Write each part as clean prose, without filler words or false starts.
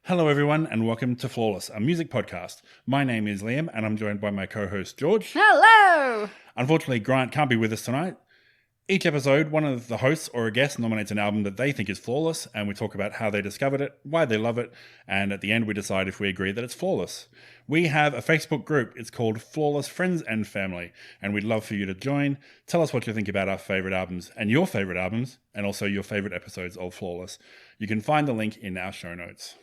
Hello, everyone, and welcome to Flawless, a music podcast. My name is Liam, and I'm joined by my co-host, George. Hello! Unfortunately, Grant can't be with us tonight. Each episode, one of the hosts or a guest nominates an album that they think is flawless, and we talk about how they discovered it, why they love it, and at the end we decide if we agree that it's flawless. We have a Facebook group. It's called Flawless Friends and Family, and we'd love for you to join. Tell us what you think about our favourite albums, and also your favourite episodes of Flawless. You can find the link in our show notes.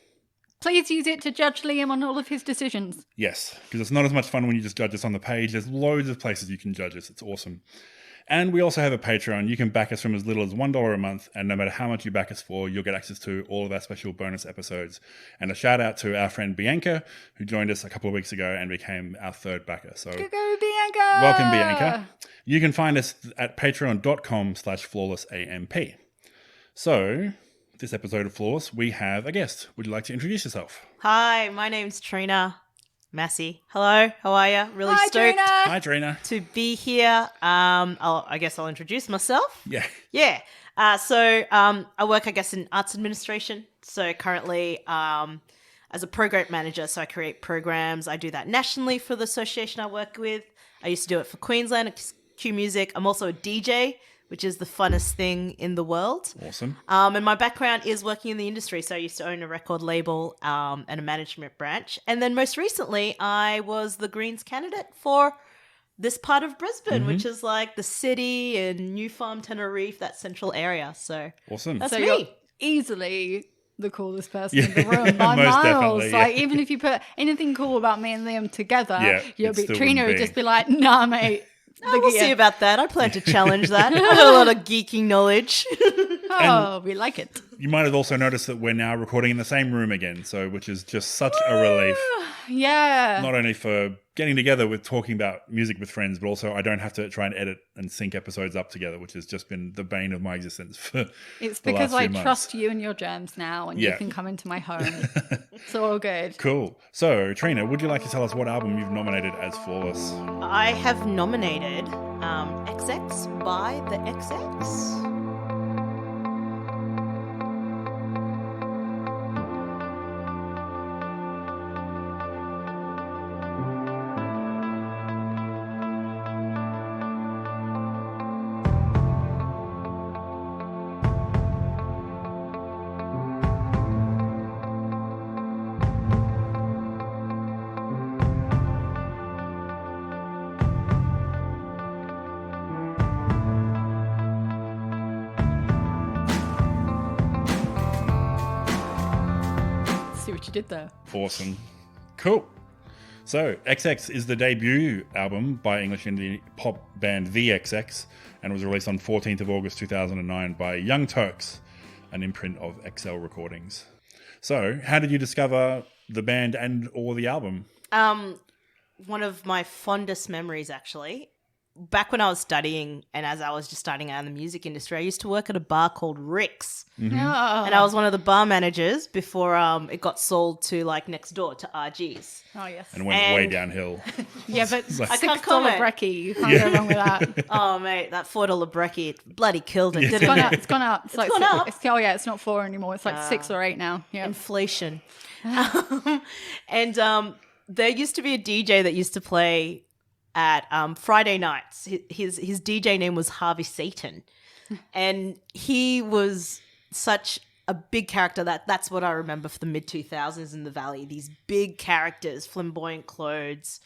Please use it to judge Liam on all of his decisions. Yes, because it's not as much fun when you just judge us on the page. There's loads of places you can judge us. It's awesome. And we also have a Patreon. You can back us from as little as $1 a month, and no matter how much you back us for, you'll get access to all of our special bonus episodes. And a shout out to our friend Bianca, who joined us a couple of weeks ago and became our third backer. So Go Bianca! Welcome, Bianca. You can find us at patreon.com/flawlessamp. So, this episode of Flawless, we have a guest. Would you like to introduce yourself? Hi, my name's Trina Massey. Hello, how are you? Really Hi, stoked Trina. Hi, Trina. to be here. I guess I'll introduce myself. Yeah. Yeah. So I work, in arts administration. So currently as a program manager, so I create programs. I do that nationally for the association I work with. I used to do it for Queensland, Q Music. I'm also a DJ, which is the funnest thing in the world. Awesome. And my background is working in the industry. So I used to own a record label and a management branch. And then most recently, I was the Greens candidate for this part of Brisbane, which is like the city and New Farm, Tenerife, that central area. So Awesome. that's So me. you're easily the coolest person in the room by most miles. definitely, yeah. Like, even if you put anything cool about me and Liam together, it still Trina wouldn't would be. just be like, nah, mate. We'll see about that. I plan to challenge that. I have a lot of geeking knowledge. Oh, we like it. You might have also noticed that we're now recording in the same room again, so which is just such a relief. Yeah. Not only for getting together with talking about music with friends, but also I don't have to try and edit and sync episodes up together, which has just been the bane of my existence for It's the because last I few months. trust you and your jams now, and you Yeah. can come into my home. It's all good. Cool. So, Trina, would you like to tell us what album you've nominated as flawless? I have nominated XX by the XX. See what you did there. Awesome. Cool. So, XX is the debut album by English indie pop band The XX and was released on 14th of August 2009 by Young Turks, an imprint of XL Recordings. So, how did you discover the band and or the album? One of my fondest memories, actually. Back when I was studying and as I was just starting out in the music industry, I used to work at a bar called Rick's. Oh. And I was one of the bar managers before it got sold to like next door to RG's. Oh, yes. And went way downhill. Yeah, but I can't $6 comment. brekkie, you can't go wrong with that. Oh, mate, that $4 brekkie, it bloody killed it, Yeah. didn't it? It's gone up. It's like gone up? It's not 4 anymore. It's like 6 or 8 now. Yeah. Inflation. And there used to be a DJ that used to play at Friday nights. His DJ name was Harvey Satan. And he was such a big character that's what I remember for the mid-2000s in the Valley. These big characters, flamboyant clothes,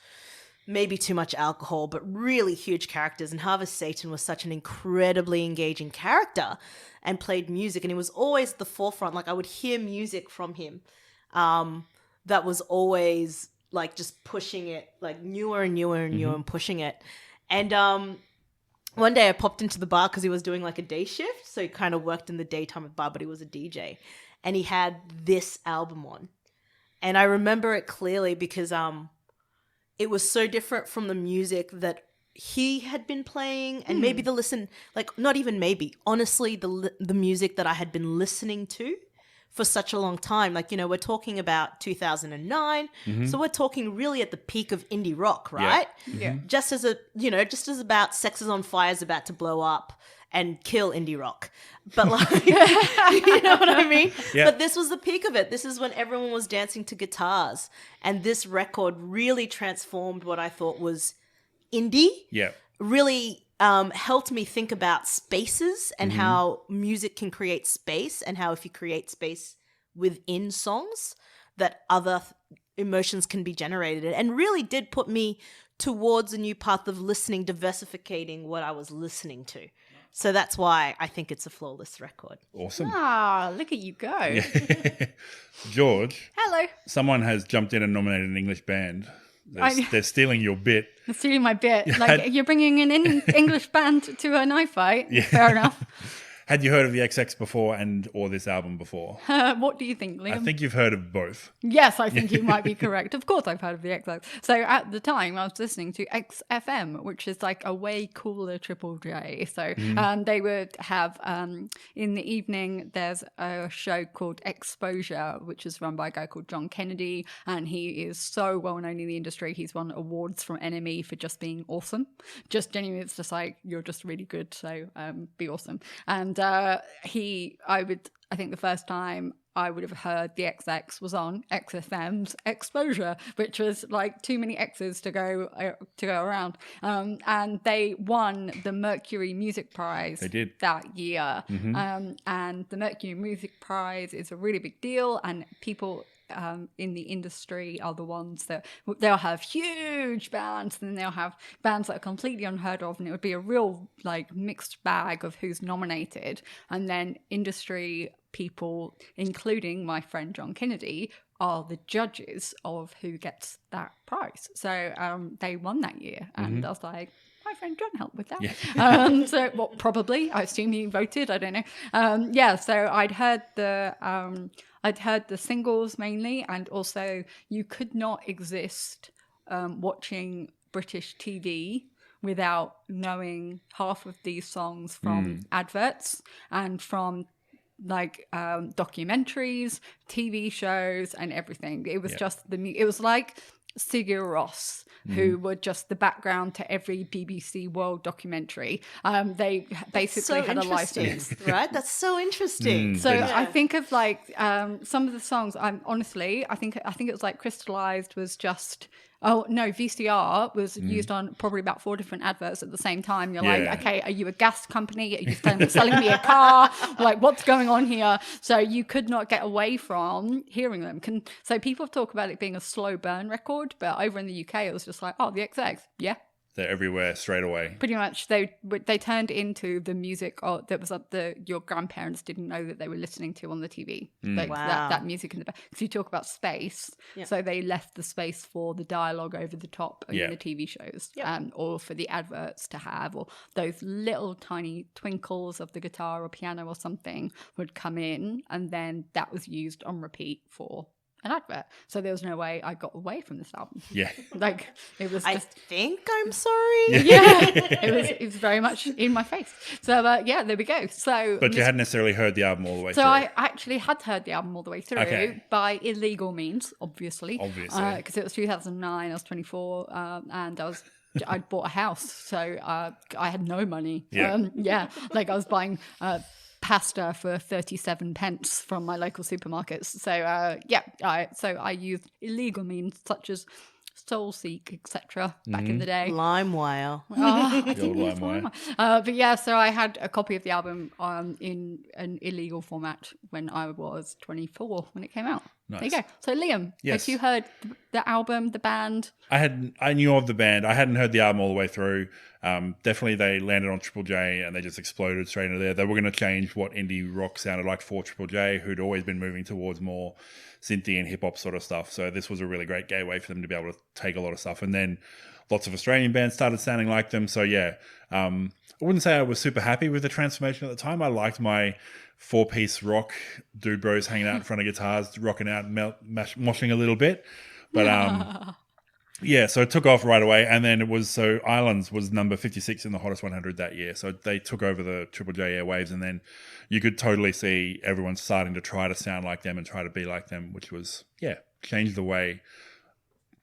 maybe too much alcohol, but really huge characters. And Harvey Satan was such an incredibly engaging character and played music. And he was always at the forefront. Like, I would hear music from him that was always like just pushing it, like newer and newer and newer and pushing it. And one day I popped into the bar because he was doing like a day shift. So he kind of worked in the daytime at the bar, but he was a DJ. And he had this album on. And I remember it clearly because it was so different from the music that he had been playing and maybe not even maybe, honestly, the music that I had been listening to for such a long time. Like, we're talking about 2009. So we're talking really at the peak of indie rock, right? Yeah. Just as about Sex is on Fire is about to blow up and kill indie rock. But like, you know what I mean? Yeah. But this was the peak of it. This is when everyone was dancing to guitars. And this record really transformed what I thought was indie. Yeah. Really helped me think about spaces and how music can create space, and how if you create space within songs that other emotions can be generated, and really did put me towards a new path of listening, diversificating what I was listening to. So that's why I think it's a flawless record. Awesome. Ah, look at you go. George, Hello. someone has jumped in and nominated an English band. They're stealing your bit. That's stealing my bit. Like, you're bringing an English band to a knife fight. Yeah. Fair enough. Had you heard of the XX before or this album before? What do you think, Liam? I think you've heard of both. Yes, I think you might be correct. Of course, I've heard of the XX. So at the time, I was listening to XFM, which is like a way cooler Triple J. So they would have, in the evening, there's a show called Exposure, which is run by a guy called John Kennedy. And he is so well known in the industry. He's won awards from NME for just being awesome. Just genuinely, it's just like, you're just really good. So be awesome. And I think the first time I would have heard the XX was on XFM's Exposure, which was like too many X's to go around. And they won the Mercury Music Prize. They did. That year. And the Mercury Music Prize is a really big deal, and people in the industry are the ones that they'll have huge bands, and then they'll have bands that are completely unheard of, and it would be a real like mixed bag of who's nominated. And then industry people, including my friend John Kennedy, are the judges of who gets that prize. So they won that year, and I was like, my friend John helped with that. Yeah. So, well, probably. I assume he voted. I don't know. So I'd heard the singles mainly, and also you could not exist watching British TV without knowing half of these songs from adverts and from like documentaries, TV shows, and everything. It was just it was like Sigur Rós, who were just the background to every BBC World documentary. They basically had a license. Right? That's so interesting. So I think of like some of the songs. I think it was like Crystallized was just. Oh no, VCR was used on probably about 4 different adverts at the same time. You're like, okay, are you a gas company? Are you selling me a car? Like, what's going on here? So you could not get away from hearing them. So people talk about it being a slow burn record, but over in the UK, it was just like, oh, the XX, yeah. They're everywhere straight away. Pretty much, they turned into the music that was your grandparents didn't know that they were listening to on the TV. Like that music in the back. Because you talk about space, so they left the space for the dialogue over the top in the TV shows, or for the adverts to have, or those little tiny twinkles of the guitar or piano or something would come in, and then that was used on repeat for an advert. So there was no way I got away from this album. Yeah. Like it was just, I think I'm sorry. It was very much in my face. So there we go. So but you hadn't necessarily heard the album all the way through. So I actually had heard the album all the way through by illegal means, obviously. Because it was 2009, I was 24, and I'd bought a house, so I had no money. Like I was buying pasta for 37 pence from my local supermarkets. So I used illegal means such as SoulSeek, etc. back in the day. LimeWire. So I had a copy of the album in an illegal format when I was 24 when it came out. Nice. There you go. So Liam, had you heard the album, the band? I knew of the band. I hadn't heard the album all the way through. Definitely they landed on Triple J and they just exploded straight into there. They were going to change what indie rock sounded like for Triple J, who'd always been moving towards more synthy and hip hop sort of stuff. So this was a really great gateway for them to be able to take a lot of stuff. And then lots of Australian bands started sounding like them. So I wouldn't say I was super happy with the transformation at the time. I liked my 4-piece rock dude bros hanging out in front of guitars, rocking out and moshing a little bit. But so it took off right away. And then Islands was number 56 in the Hottest 100 that year. So they took over the Triple J airwaves, and then you could totally see everyone starting to try to sound like them and try to be like them, which was, changed the way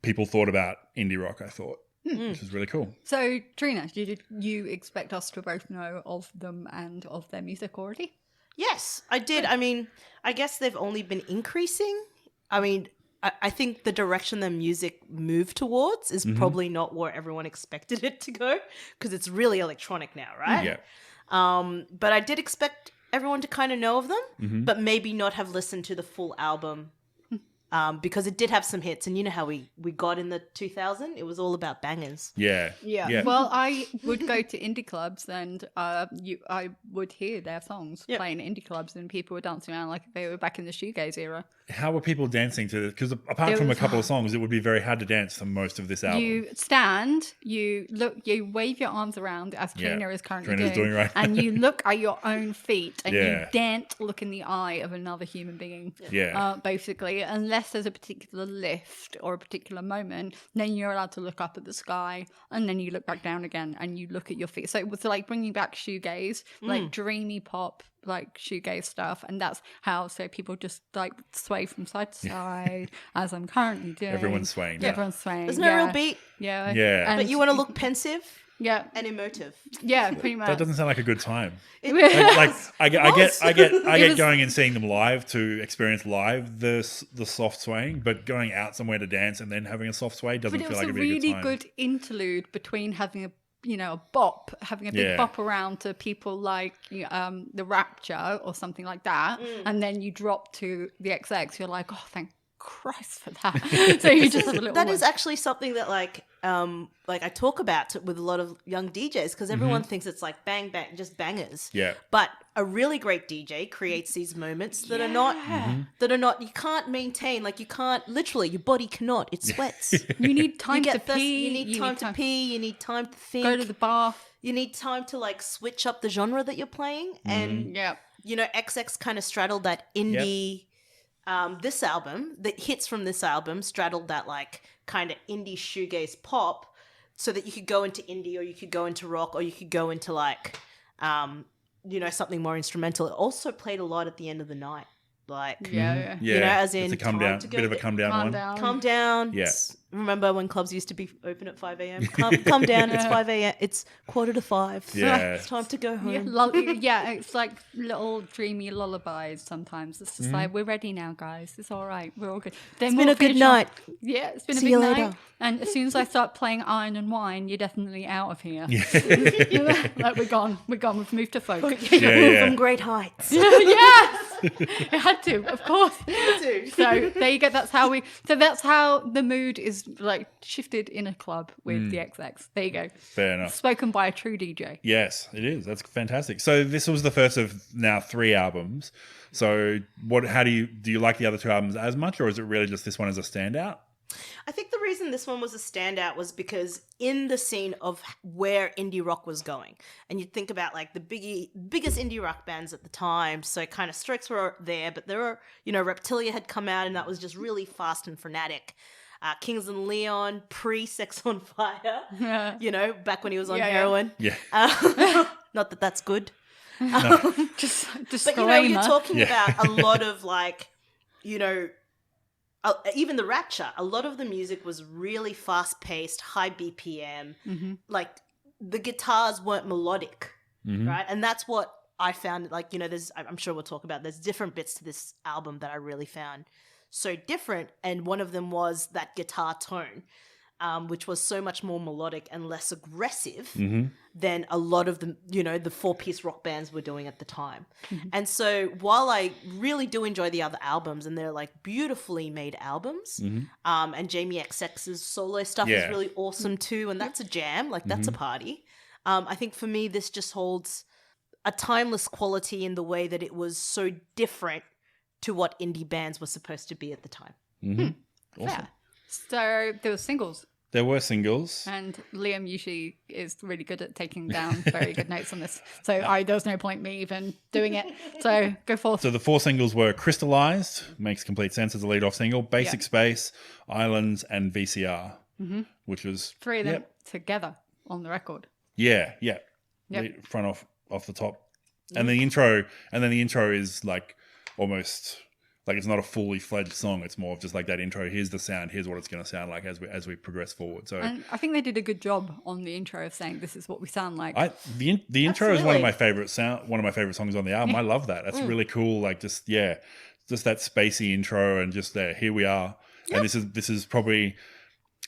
people thought about indie rock, I thought. which is really cool. So, Trina, did you expect us to both know of them and of their music already? Yes, I did. I mean, I guess they've only been increasing. I mean, I think the direction their music moved towards is probably not where everyone expected it to go, because it's really electronic now, right? Yeah. But I did expect everyone to kind of know of them, but maybe not have listened to the full album. Because it did have some hits, and you know how we got in the 2000? It was all about bangers. Yeah. Well, I would go to indie clubs, and I would hear their songs playing at indie clubs, and people were dancing around like they were back in the shoegaze era. How were people dancing to this? Because apart from a couple of songs, it would be very hard to dance to most of this album. You stand, you look, you wave your arms around as Trina is currently doing right. and you look at your own feet, and you Yeah. daren't look in the eye of another human being. Yeah. Basically, unless there's a particular lift or a particular moment, then you're allowed to look up at the sky, and then you look back down again, and you look at your feet. So it was like bringing back shoegaze, like dreamy pop, like shoegaze stuff, and that's how people just like sway from side to side as I'm currently doing. Everyone's swaying. Yeah, everyone's swaying. There's no real beat. Yeah. Yeah. And But you want to look pensive yeah, and emotive. yeah, pretty much. That doesn't sound like a good time. Yeah. I get was- going and seeing them live to experience live the soft swaying, but going out somewhere to dance and then having a soft sway doesn't But it feel was like a it'd be a really good time. good interlude between having a bop, having a big Yeah. bop around to people like the Rapture or something like that, and then you drop to the XX. You're like, oh, thank Christ for that. So you just have a little. That is actually something that like I talk about with a lot of young DJs, because everyone thinks it's like bang bang, just bangers. Yeah. But a really great DJ creates these moments that are not you can't maintain, like you can't literally, your body cannot, it sweats. You need time you to get thirsty, pee. you need time to pee, you need time to think. Go to the bar. You need time to like switch up the genre that you're playing. And Yeah. you know, XX kind of straddled that indie this album, the hits from this album straddled that like kind of indie shoegaze pop, so that you could go into indie, or you could go into rock, or you could go into like something more instrumental. It also played a lot at the end of the night, like Yeah. Yeah. you know, as it's in a come time down, to go bit of a get- come down Calm one. down. Calm down. Yeah. Remember when clubs used to be open at 5 a.m.? Calm down. It's 5 a.m. It's 4:45. Yeah. It's time to go home. Yeah, it's like little dreamy lullabies sometimes. It's just like, we're ready now, guys. It's all right. We're all good. Then It's been a good finish night. Yeah, it's been See a you big night. later. And as soon as I start playing Iron and Wine, you're definitely out of here. Yeah. Like, we're gone. We've moved to folk. Yeah. From great heights. Yes! It had to, of course. So there you go. That's how the mood is like shifted in a club with the XX. There you go. Fair enough. Spoken by a true DJ. Yes, it is. That's fantastic. So this was the first of now 3 albums. So how do you like the other 2 albums as much, or is it really just this one as a standout? I think the reason this one was a standout was because in the scene of where indie rock was going, and you think about like the biggest indie rock bands at the time, so kind of Strokes were there, but there were, Reptilia had come out, and that was just really fast and frenetic. Kings and Leon, pre-Sex on Fire, back when he was on heroin. Yeah. Not that that's good. Just But you're talking about a lot of like, even the Rapture, a lot of the music was really fast-paced, high BPM. Like the guitars weren't melodic, right? And that's what I found. Like, I'm sure we'll talk about. There's different bits to this album that I really found so different, and one of them was that guitar tone, which was so much more melodic and less aggressive than a lot of the, the 4-piece rock bands were doing at the time. And so while I really do enjoy the other albums, and they're like beautifully made albums, and Jamie XX's solo stuff is really awesome too, and that's a jam, like that's a party. I think for me, this just holds a timeless quality in the way that it was so different to what indie bands were supposed to be at the time. Awesome. Yeah. So there were singles. There were singles. And Liam usually is really good at taking down very good notes on this. So there was no point me even doing it. So go forth. So the 4 singles were Crystallized, makes complete sense as a lead-off single, Basic Space, Islands, and VCR, which was 3 of them together on the record. Yeah. Yep. Front off the top. And the intro is like almost Like it's not a fully fledged song. It's more of just like that intro. Here's the sound. Here's what it's going to sound like as we progress forward. So And I think they did a good job on the intro of saying this is what we sound like. the intro is one of Absolutely. my favorite songs on the album. I love that. That's really cool. Like just that spacey intro and just there. Here we are. And this is probably.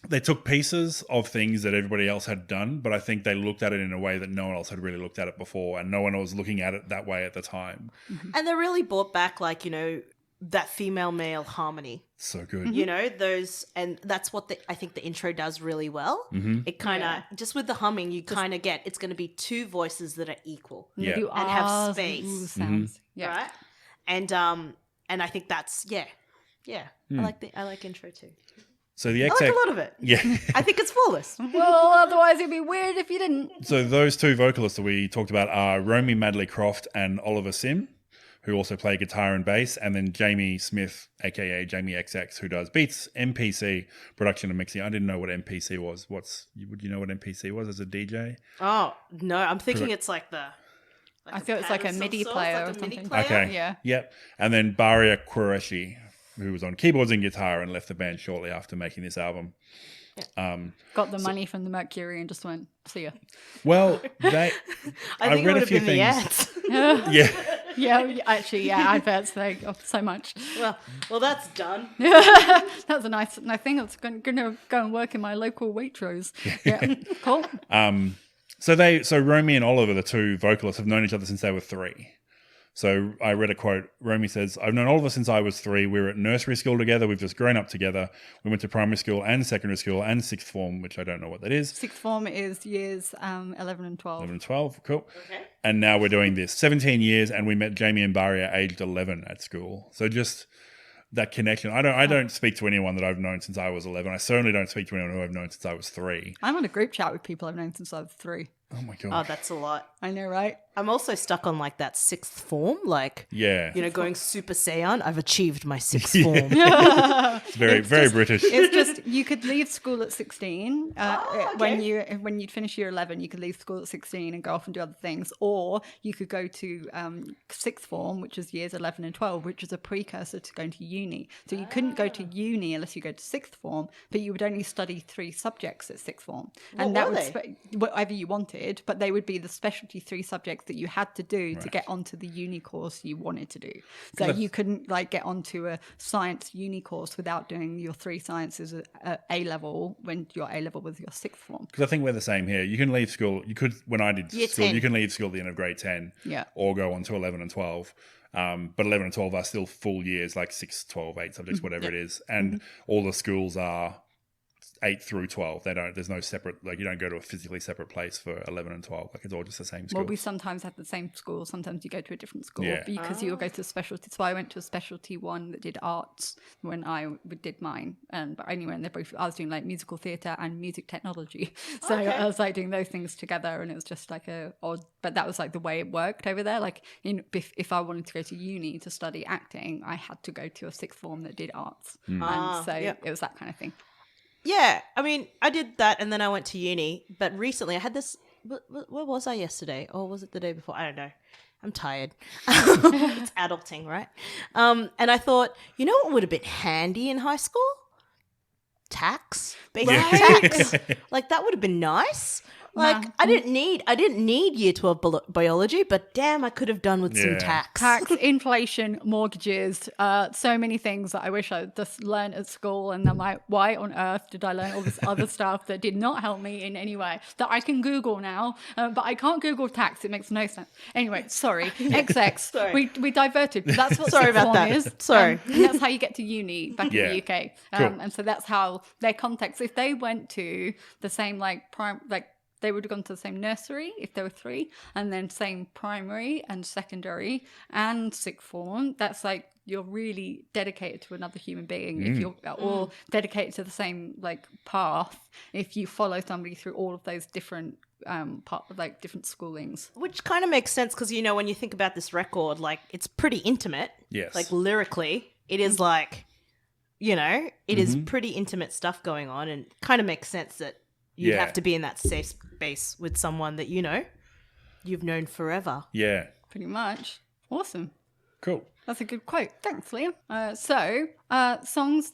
They took pieces of things that everybody else had done, but I think they looked at it in a way that no one else had really looked at it before, and no one was looking at it that way at the time. And they really brought back, like, you know, that female-male harmony. So good. You know, those, and that's what I think the intro does really well. It kind of, just with the humming, you kind of get, it's going to be two voices that are equal. Yeah. Do And have ahs space. ooh sounds. Yeah. Right? And I think that's, I like intro too. So the I like a lot of it. Yeah. I think it's flawless. Well, otherwise it'd be weird if you didn't. So those two vocalists that we talked about are Romy Madley Croft and Oliver Sim, who also play guitar and bass, and then Jamie Smith, aka Jamie XX, who does beats, MPC, production and mixing. I didn't know what MPC was. Would you know what MPC was as a DJ? Oh, no, I'm thinking it's like the... I thought it's like a MIDI player or something. Okay. Yeah. Yep. And then Baria Qureshi, who was on keyboards and guitar and left the band shortly after making this album. Got the money from the Mercury and just went, see ya. Well, I think it read would a have few been the things. ads. Yeah. Yeah, actually, yeah, adverts, they got so much. Well, that's done. That's a nice thing. It's going to go and work in my local Waitrose. Yeah, cool. So Romy and Oliver, the two vocalists, have known each other since they were 3. So I read a quote. Romy says, "I've known Oliver since I was 3. We were at nursery school together. We've just grown up together. We went to primary school and secondary school and sixth form," which I don't know what that is. Sixth form is years 11 and 12. 11 and 12, cool. Okay. And now we're doing this. 17 years, and we met Jamie and Baria aged 11 at school. So just that connection. I don't speak to anyone that I've known since I was 11. I certainly don't speak to anyone who I've known since I was 3. I'm on a group chat with people I've known since I was 3. Oh my God. Oh, that's a lot. I know, right? I'm also stuck on like that sixth form, like, Yeah. you know, going Super Saiyan. I've achieved my sixth form. It's very British. It's just you could leave school at 16 okay. when you'd finish year 11. You could leave school at 16 and go off and do other things, or you could go to sixth form, which is years 11 and 12, which is a precursor to going to uni. So you couldn't go to uni unless you go to sixth form, but you would only study 3 subjects at sixth form, and that would whatever you wanted. But they would be the specialty 3 subjects that you had to do to get onto the uni course you wanted to do. So you couldn't like get onto a science uni course without doing your 3 sciences at A level when your A level was your sixth form. Because I think we're the same here. You can leave school. You could, when I did Year school, 10. you can leave school at the end of grade 10 or go on to 11 and 12. But 11 and 12 are still full years, like 6, 12, 8 subjects, whatever it is. And all the schools are 8 through 12. There's no separate, like you don't go to a physically separate place for 11 and 12. Like it's all just the same school. Well, we sometimes have the same school. Sometimes you go to a different school because you'll go to a specialty. So I went to a specialty one that did arts when I did mine. But anyway, and I was doing like musical theatre and music technology. So I was like doing those things together, and it was just like but that was like the way it worked over there. Like if I wanted to go to uni to study acting, I had to go to a sixth form that did arts. And so it was that kind of thing. Yeah, I mean, I did that and then I went to uni. But recently I had this... Where was I yesterday? Or was it the day before? I don't know. I'm tired. It's adulting, right? And I thought, you know what would have been handy in high school? Tax. Basic tax. Like, that would have been nice. Like, I didn't need year 12 biology, but damn, I could have done with some tax. Tax, inflation, mortgages, so many things that I wish I just learned at school. And I'm like, why on earth did I learn all this other stuff that did not help me in any way that I can Google now? But I can't Google tax. It makes no sense. Anyway, sorry. XX. Sorry. We diverted. That's what Sorry sixth about form that. is. Sorry. And that's how you get to uni back in the UK. Cool. And so that's how their context, if they went to the same they would have gone to the same nursery if there were 3, and then same primary and secondary and sixth form. That's like you're really dedicated to another human being if you're all dedicated to the same like path. If you follow somebody through all of those different different schoolings, Which kind of makes sense because, you know, when you think about this record, like, it's pretty intimate. Yes. Like, lyrically, it is like, you know, it is pretty intimate stuff going on, and kind of makes sense that you'd have to be in that safe space with someone that, you know, you've known forever. Yeah. pretty much. Awesome. Cool. That's a good quote. Thanks, Liam. Songs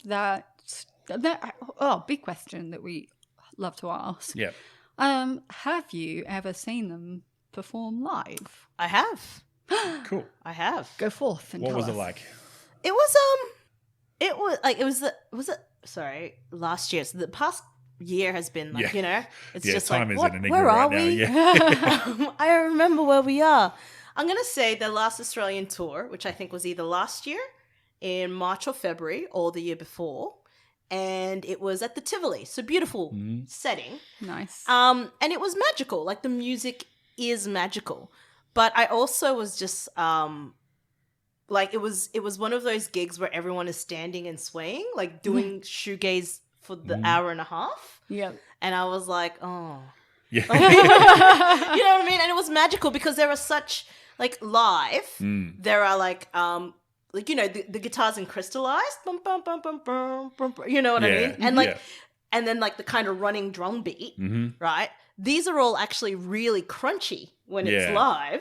big question that we love to ask. Yeah. Have you ever seen them perform live? I have. Cool. I have. Go forth and What tell was us. it like? Last year. So the past year has been like, it's just time like, is an enigma where right are now, we? yeah. I remember where we are. I'm going to say the last Australian tour, which I think was either last year in March or February or the year before. And it was at the Tivoli. So beautiful setting. Nice. And it was magical. Like the music is magical. But I also was just like it was one of those gigs where everyone is standing and swaying, like doing shoegaze for the hour and a half. Yeah. And I was like, oh. Yeah. You know what I mean? And it was magical because there are such like live. There are like the guitars in crystallized, bum, bum, bum, bum, bum, bum, bum, you know what I mean? And like and then like the kind of running drum beat, right? These are all actually really crunchy when it's live.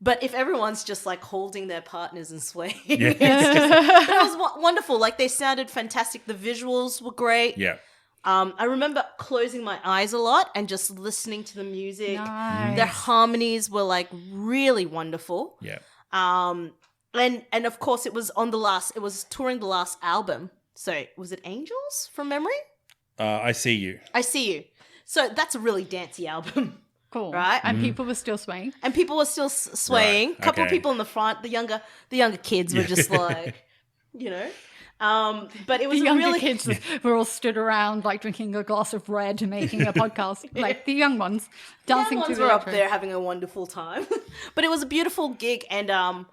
But if everyone's just like holding their partners and swaying, it was wonderful. Like they sounded fantastic. The visuals were great. Yeah. I remember closing my eyes a lot and just listening to the music. Nice. Their harmonies were like really wonderful. Yeah. And of course it was touring the last album. So was it Angels from memory? I See You. I See You. So that's a really dancey album. Cool. Right? And people were still swaying. And people were still swaying. Right, A couple of okay. people in the front, the younger kids were just like, but it was The younger really kids were all stood around like drinking a glass of red and making a podcast. Like the young ones dancing young to ones the were up electro. there having a wonderful time. But it was a beautiful gig, and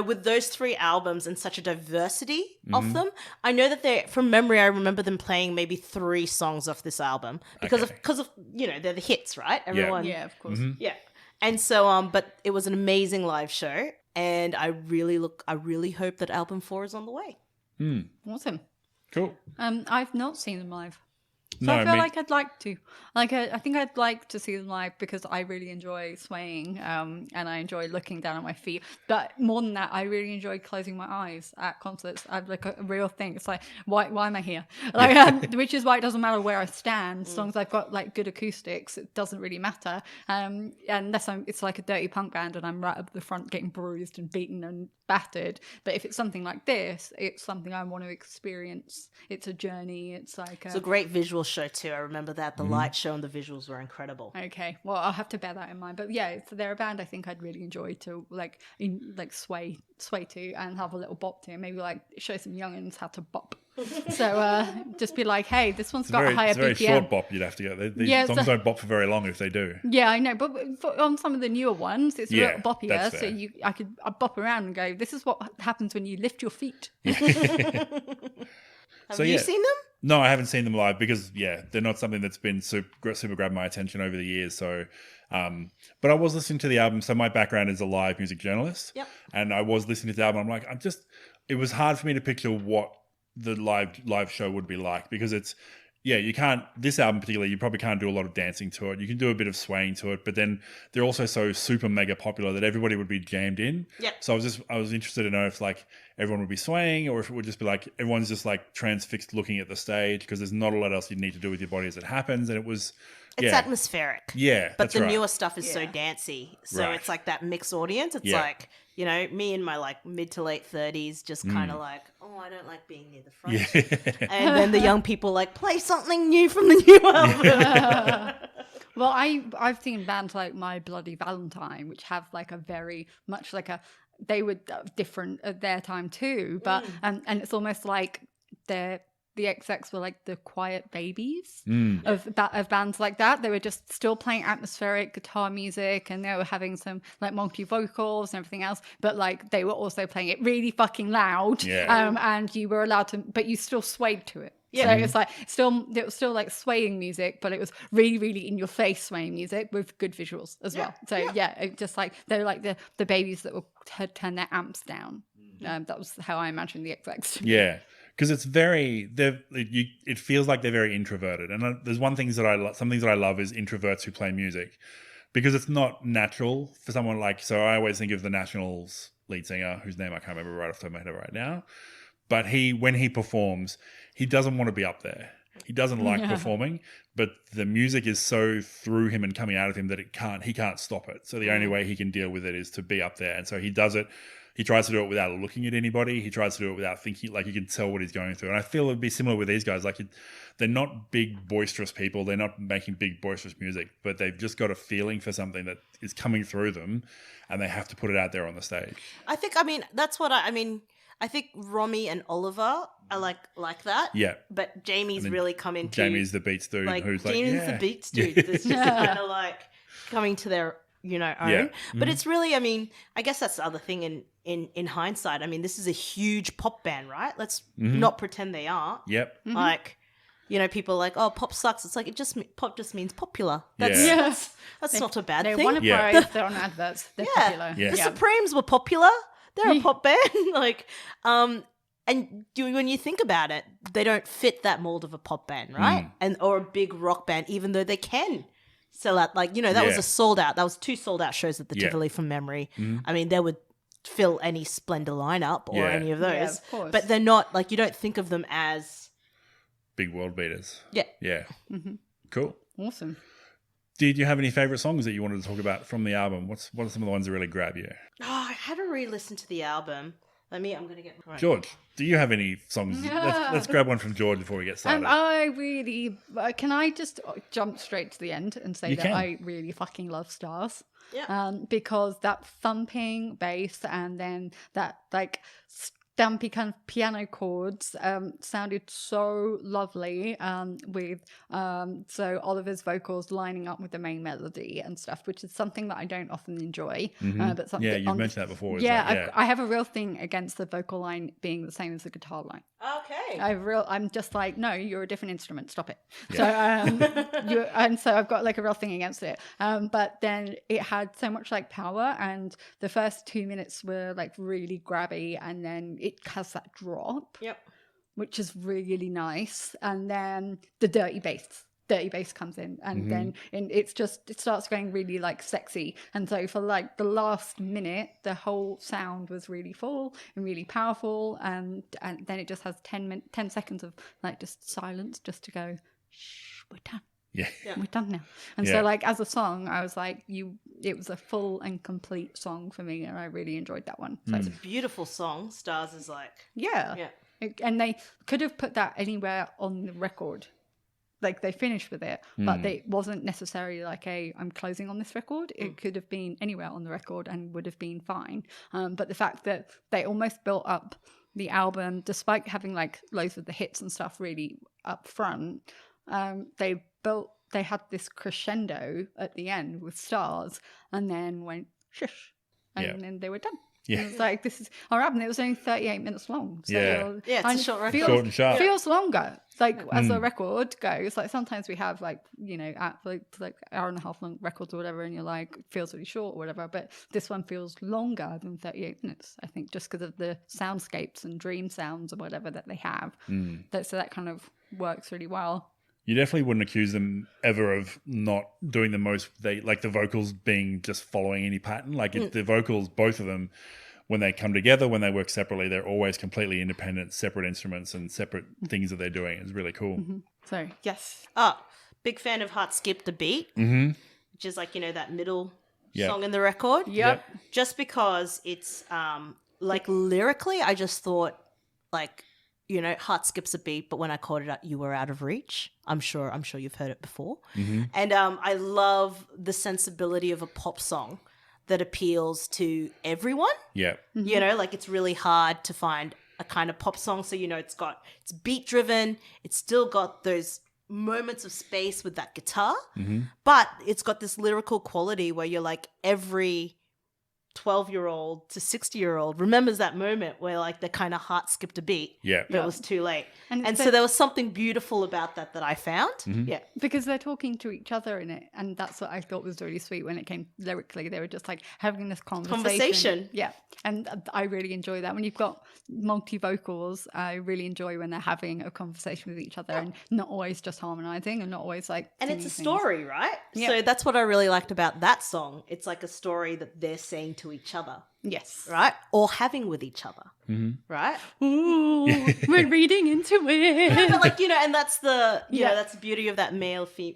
with those 3 albums and such a diversity of them, I know that from memory, I remember them playing maybe 3 songs off this album because of they're the hits, right? Everyone, Yeah, of course. yeah. And so, but it was an amazing live show, and I really hope that album 4 is on the way. Awesome. Cool. I've not seen them live. So No, I feel me- like I'd like to. Like, I think I'd like to see them live because I really enjoy swaying and I enjoy looking down at my feet. But more than that, I really enjoy closing my eyes at concerts. I've like a real thing. It's like, why am I here? Like, which is why it doesn't matter where I stand. As long as I've got like good acoustics, it doesn't really matter. Unless it's like a dirty punk band and I'm right up the front getting bruised and beaten and battered. But if it's something like this, it's something I want to experience. It's a journey. It's like It's a great visual show too. I remember that the light show and the visuals were incredible. okay, well, I'll have to bear that in mind. But yeah, they're a band I think I'd really enjoy to sway to and have a little bop to, and maybe like show some youngins how to bop. So just be like, hey, this one's got a higher It's a very BPM. short bop you'd have to get. These songs don't bop for very long if they do. Yeah, I know, but on some of the newer ones, it's a Yeah, little boppier. that's So fair. I'd bop around and go, this is what happens when you lift your feet. Have you seen them? No, I haven't seen them live because, they're not something that's been super grabbed my attention over the years. So, but I was listening to the album. So my background is a live music journalist. Yep. And I was listening to the album. I'm like, it was hard for me to picture what the live show would be like because you can't, this album particularly, you probably can't do a lot of dancing to it. You can do a bit of swaying to it, but then they're also so super mega popular that everybody would be jammed in. Yep. So I was interested to know if like everyone would be swaying or if it would just be like everyone's just like transfixed looking at the stage because there's not a lot else you need to do with your body as it happens. And it was, It's atmospheric. Yeah, But that's the right. newer stuff is so dancey. So Right. it's like that mixed audience. It's Yeah. like, me in my like mid to late 30s just kind of like, oh, I don't like being near the front. Yeah. And then the young people like, play something new from the new album. Well, I've seen bands like My Bloody Valentine, which have like a very much like they were different at their time too, but and it's almost like the XX were like the quiet babies of bands like that. They were just still playing atmospheric guitar music and they were having some like multi vocals and everything else, but like they were also playing it really fucking loud. Yeah. And you were allowed to, but you still swayed to it. Yeah. So it's like it was still like swaying music, but it was really, really in your face swaying music with good visuals as well. So it just like they're like the babies that had turned their amps down. That was how I imagined the XX. Yeah. Because it's it feels like they're very introverted. And there's some things that I love is introverts who play music. because it's not natural for someone like. So I always think of the Nationals lead singer, whose name I can't remember right off the top of my head right now. But when he performs, he doesn't want to be up there. He doesn't like performing, but the music is so through him and coming out of him that he can't stop it. So the only way he can deal with it is to be up there. And so he does it. He tries to do it without looking at anybody. He tries to do it without thinking. Like, you can tell what he's going through. And I feel it'd be similar with these guys. Like, they're not big, boisterous people. They're not making big, boisterous music, but they've just got a feeling for something that is coming through them, and they have to put it out there on the stage. I think, that's what I think Romy and Oliver are like that. Yeah. But Jamie's really come into... Jamie's the beats dude who's Jamie's the beats dude that's just kind of like coming to their, own. Yeah. But it's really, I guess that's the other thing in hindsight. This is a huge pop band, right? Let's not pretend they aren't. Yep. Like, people are like, oh, pop sucks. It's like, pop just means popular. That's not a bad thing. They want to prize, they're on adverts. They're popular. Yeah. The Supremes were popular. They're a pop band. And when you think about it, they don't fit that mold of a pop band, right? Or a big rock band, even though they can sell out. That was a sold out. That was 2 sold out shows at the Tivoli from memory. They would fill any Splendor lineup or any of those. Yeah, of course. But they're not, you don't think of them as big world beaters. Yeah. Yeah. Cool. Awesome. Did you have any favorite songs that you wanted to talk about from the album? What are some of the ones that really grab you? Oh, I had to re-listen to the album. I'm going to get... Right. George, do you have any songs? Let's grab one from George before we get started. I really... can I just jump straight to the end and say I really fucking love Stars? Yeah. Because that thumping bass and then that, stampy kind of piano chords sounded so lovely with so Oliver's vocals lining up with the main melody and stuff, which is something that I don't often enjoy. But something you've mentioned that before. I have a real thing against the vocal line being the same as the guitar line. Okay. I'm just like, no, you're a different instrument. Stop it. So and so I've got a real thing against it. But then it had so much power, and the first 2 minutes were really grabby, and then it has that drop, which is really nice, and then the dirty bass comes in, and then it starts going really sexy, and so for the last minute the whole sound was really full and really powerful, and then it just has 10 seconds of just silence, just to go, shh, we're done. Yeah. We're done now. And so as a song, I was it was a full and complete song for me, and I really enjoyed that one. So It's a beautiful song. Stars is yeah. And they could have put that anywhere on the record. They finished with it, but it wasn't necessarily I'm closing on this record. It could have been anywhere on the record and would have been fine. But the fact that they almost built up the album, despite having loads of the hits and stuff really up front, they had this crescendo at the end with Stars, and then went shush, and then they were done. Yeah. It was this is our album. It was only 38 minutes long. So it's a short record. Short and sharp. Feels longer. As a record goes, sometimes we have at hour and a half long records or whatever, and you're it feels really short or whatever. But this one feels longer than 38 minutes. I think just because of the soundscapes and dream sounds or whatever that they have. So that kind of works really well. You definitely wouldn't accuse them ever of not doing the most. The vocals being just following any pattern. The vocals, both of them, when they come together, when they work separately, they're always completely independent, separate instruments and separate things that they're doing. It's really cool. So yes. Big fan of Heart Skip the Beat, which is that middle Yep. song in the record. Yep. Just because it's like lyrically, I just thought like, you know, heart skips a beat, but when I called it out, you were out of reach. I'm sure you've heard it before. Mm-hmm. And I love the sensibility of a pop song that appeals to everyone. Yeah. Mm-hmm. You know, like it's really hard to find a kind of pop song. So, you know, it's beat driven. It's still got those moments of space with that guitar, Mm-hmm. but it's got this lyrical quality where you're like every 12-year-old to 60-year-old remembers that moment where like their kind of heart skipped a beat. Yeah. But it was too late. And so so there was something beautiful about that I found. Yeah. because they're talking to each other in it, and that's what I thought was really sweet when it came lyrically. They were just like having this conversation. Yeah, and I really enjoy that when you've got multi vocals. I really enjoy when they're having a conversation with each other and not always just harmonizing and not always like. And it's a singing things. story, right? Yeah. So that's what I really liked about that song. It's like a story that they're saying to each other, Yes. right? Or having with each other, right? Ooh, we're reading into it. But like, and that's the, you know, that's the beauty of that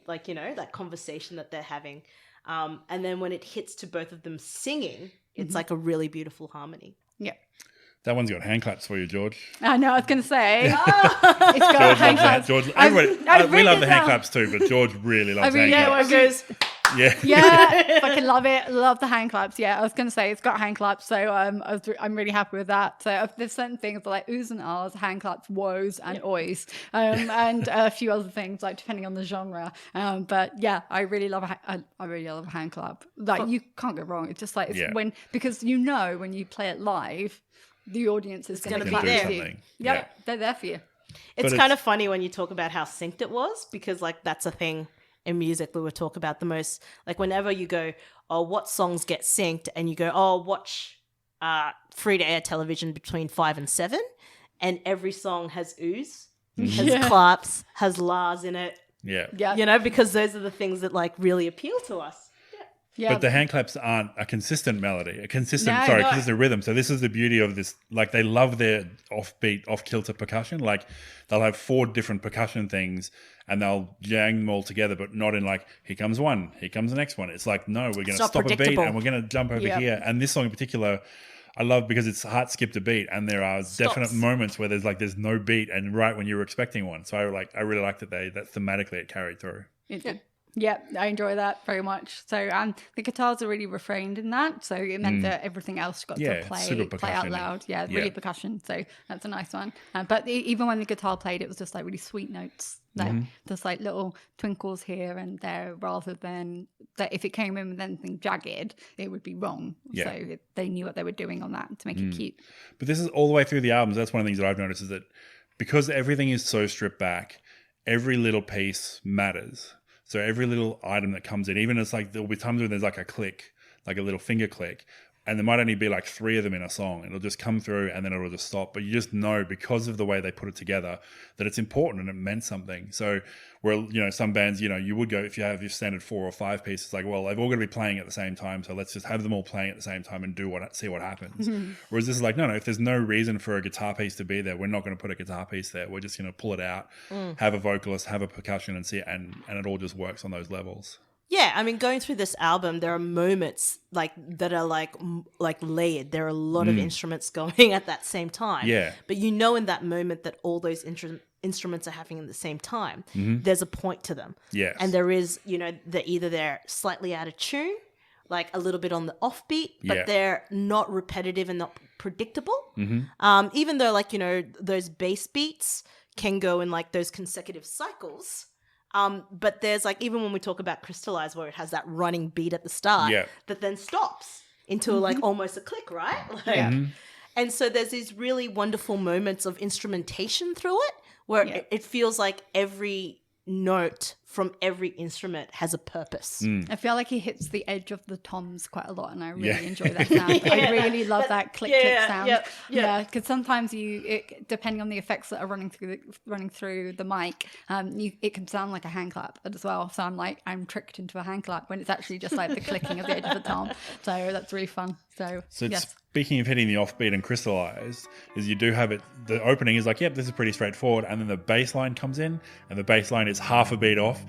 like, that conversation that they're having. And then when it hits to both of them singing, it's like a really beautiful harmony. Yeah. That one's got hand claps for you, George. I know, I was going to say. It's George got hand loves that. claps. George, I've we love the hand down. claps too, but George really loves I mean, hand yeah, claps. It goes, Yeah. Yeah, fucking love it. Love the hand claps. Yeah, I was going to say it's got hand claps, so I'm really happy with that. So there's certain things like oohs and ahs, hand claps, woes, and oys, and a few other things like depending on the genre. But yeah, I really love a hand clap. Like you can't go wrong. It's just like because when you play it live, the audience is going to gonna clap be there. with you. Something. Yep, Yeah. they're there for you. it's But kind of funny when you talk about how synced it was, because like that's a thing in music we would talk about the most. Like whenever you go, oh, what songs get synced, and you go, oh, watch free to air television between 5 and 7, and every song has oohs, has claps, has lahs in it. Yeah. Yeah, Because those are the things that like really appeal to us. yeah. But the hand claps aren't a consistent melody, a consistent No. consistent rhythm. So this is the beauty of this. Like they love their offbeat, off-kilter percussion. Like they'll have 4 different percussion things and they'll jang them all together, but not in like, here comes one, here comes the next one. It's like, no, we're going to not stop a beat predictable. and we're going to jump over Yep. here. And this song in particular, I love because it's heart skipped a beat and there are definite moments where there's no beat and right when you were expecting one. So I really like that that thematically it carried through. Yeah, I enjoy that very much. So the guitars are really refrained in that, so it meant that everything else got to super play out percussion-y. loud. Yeah, really percussion. So that's a nice one. But even when the guitar played, it was just like really sweet notes, like just like little twinkles here and there, rather than that if it came in with anything jagged, it would be wrong. Yeah. So they knew what they were doing on that to make it cute. But this is all the way through the albums. That's one of the things that I've noticed is that because everything is so stripped back, every little piece matters. So every little item that comes in, even it's like there'll be times when there's like a click, like a little finger click, and there might only be like 3 of them in a song. It'll just come through and then it'll just stop. But you just know because of the way they put it together that it's important and it meant something. So where, some bands, you would go, if you have your standard 4 or 5 pieces, like, well, they've all got to be playing at the same time. So let's just have them all playing at the same time and see what happens. Whereas this is like, no, if there's no reason for a guitar piece to be there, we're not going to put a guitar piece there. We're just going to pull it out, have a vocalist, have a percussion and see it. And it all just works on those levels. Yeah, I mean, going through this album, there are moments like that are like layered. There are a lot of instruments going at that same time. Yeah. But in that moment that all those instruments are having at the same time, there's a point to them. Yes. And there is, they're slightly out of tune, like a little bit on the offbeat, but they're not repetitive and not predictable. Even though those bass beats can go in like those consecutive cycles. But there's like, even when we talk about Crystallize, where it has that running beat at the start that then stops into like almost a click, right? And so there's these really wonderful moments of instrumentation through it where it feels like every note from every instrument has a purpose. I feel like he hits the edge of the toms quite a lot, and I really enjoy that sound. I really love that click sound. Yeah, because sometimes depending on the effects that are running through the mic, it can sound like a hand clap as well. So I'm tricked into a hand clap when it's actually just like the clicking of the edge of the tom. So that's really fun. So yes. Speaking of hitting the offbeat and crystallized, is you do have it. The opening is like, yep, this is pretty straightforward, and then the bass line comes in, and the bass line is half a beat off.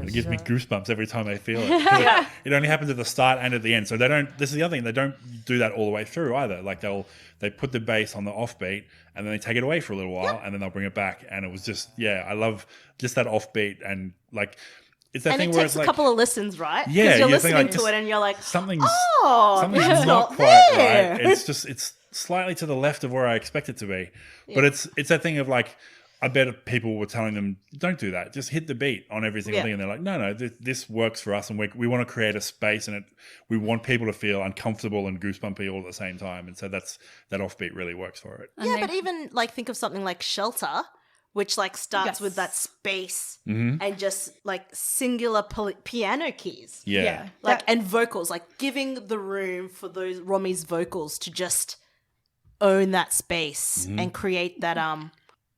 It gives me goosebumps every time I feel it. It only happens at the start and at the end. So this is the other thing, they don't do that all the way through either. Like they put the bass on the offbeat and then they take it away for a little while and then they'll bring it back. And it was just, I love just that offbeat and like it's that And thing it where takes it's a like, couple of listens, right? yeah, Because you're you think, listening like, to it and you're like, something's it's not not quite there. right. It's slightly to the left of where I expect it to be. But it's that thing of like, I bet people were telling them, don't do that. Just hit the beat on every single thing. And they're like, no, this works for us. And we want to create a space, and we want people to feel uncomfortable and goosebumpy all at the same time. And so that offbeat really works for it. Yeah, but even like think of something like Shelter, which like starts with that space and just like singular piano keys. Yeah. Like and vocals, like giving the room for those Romy's vocals to just own that space and create that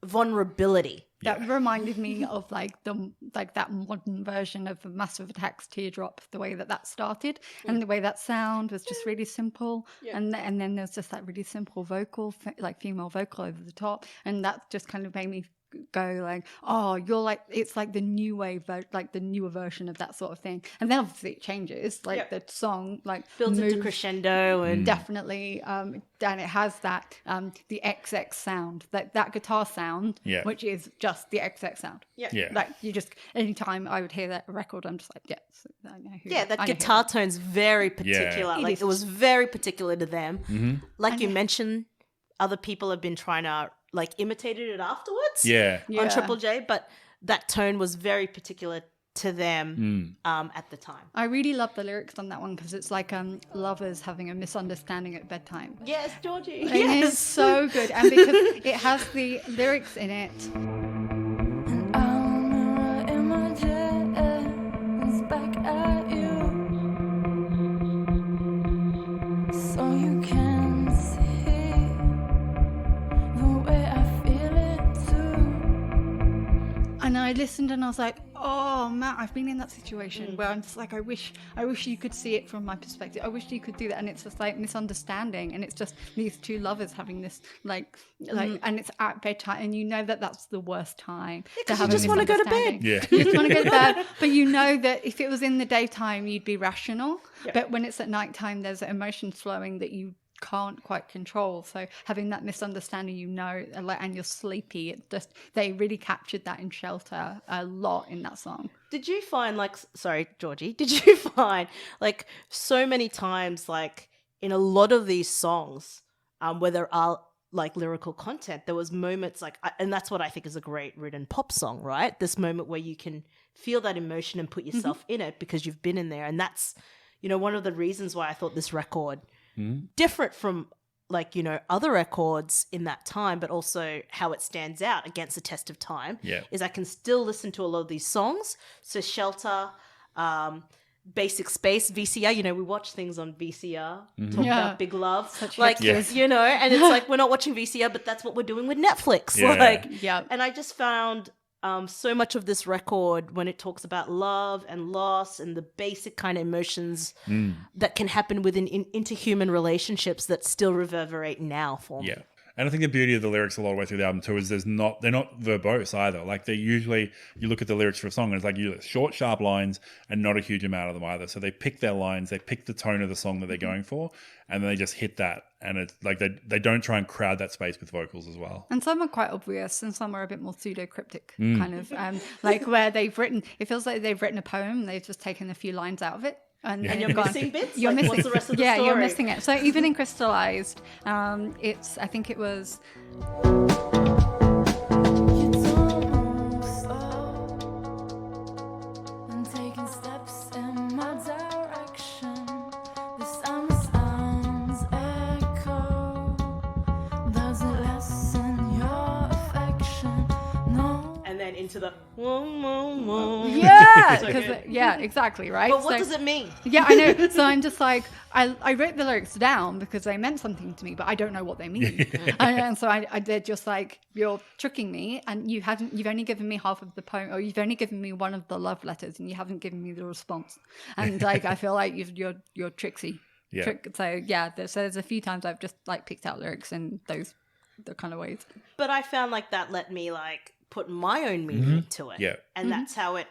vulnerability. That reminded me of that modern version of the Massive Attack's Teardrop, the way that started and the way that sound was just really simple. And then there's just that really simple vocal, like female vocal over the top. And that just kind of made me go like, oh, you're like, it's like the new wave, like the newer version of that sort of thing. And then obviously it changes, like the song like builds into crescendo and definitely and it has that the XX sound, that guitar sound, which is just the XX sound. Like you just, anytime I would hear that record, I'm just like, yes, I know who. Yeah, that guitar tone's very particular. Like it was very particular to them. Like you mentioned, other people have been trying to like imitated it afterwards on Triple J, but that tone was very particular to them at the time. I really love the lyrics on that one because it's like lovers having a misunderstanding at bedtime. Yes, Georgie. And it's so good. And because it has the lyrics in it. Back at you, so you can see the way I feel it too. And I listened and I was like, oh Matt, I've been in that situation where I'm just like, I wish you could see it from my perspective. I wish you could do that. And it's just like misunderstanding, and it's just these two lovers having this like and it's at bedtime, and you know that's the worst time to have. You just want to go to bed. You just want to go to bed, but you know that if it was in the daytime you'd be rational, but when it's at nighttime there's emotions flowing that you can't quite control. So having that misunderstanding, and you're sleepy, they really captured that in Shelter a lot in that song. Did you find sorry, Georgie, did you find like so many times like in a lot of these songs where there are like lyrical content, there was moments like, and that's what I think is a great written pop song, right? This moment where you can feel that emotion and put yourself in it because you've been in there. And that's, one of the reasons why I thought this record different from other records in that time, but also how it stands out against the test of time is I can still listen to a lot of these songs. So Shelter, Basic Space, VCR, we watch things on VCR, talk about Big Love, and it's like we're not watching VCR, but that's what we're doing with Netflix. And I just found so much of this record when it talks about love and loss and the basic kind of emotions that can happen within interhuman relationships that still reverberate now for me. Yeah. And I think the beauty of the lyrics a lot of the way through the album too is they're not verbose either. Like they usually, you look at the lyrics for a song and it's like short, sharp lines and not a huge amount of them either. So they pick their lines, they pick the tone of the song that they're going for, and then they just hit that. And it's like they don't try and crowd that space with vocals as well. And some are quite obvious and some are a bit more pseudo-cryptic kind of, like where it feels like they've written a poem, they've just taken a few lines out of it. And you're missing bits? You're missing. What's the rest of the story? You're missing it. So even in Crystallized, I think it was... You don't move slow and taking steps in my direction. The sounds echo. Does it lessen your affection? No. And then into the whoa, whoa, whoa. Yeah, So good. yeah, exactly, right? But what does it mean? Yeah, I know. So I'm just like, I wrote the lyrics down because they meant something to me, but I don't know what they mean. And so they're just like, you're tricking me, and you've only given me half of the poem, or you've only given me one of the love letters, and you haven't given me the response. And like, I feel like you're tricksy. Yeah. So there's a few times I've just like picked out lyrics in the kind of ways. But I found like that let me like put my own meaning into it. Yeah. And that's how it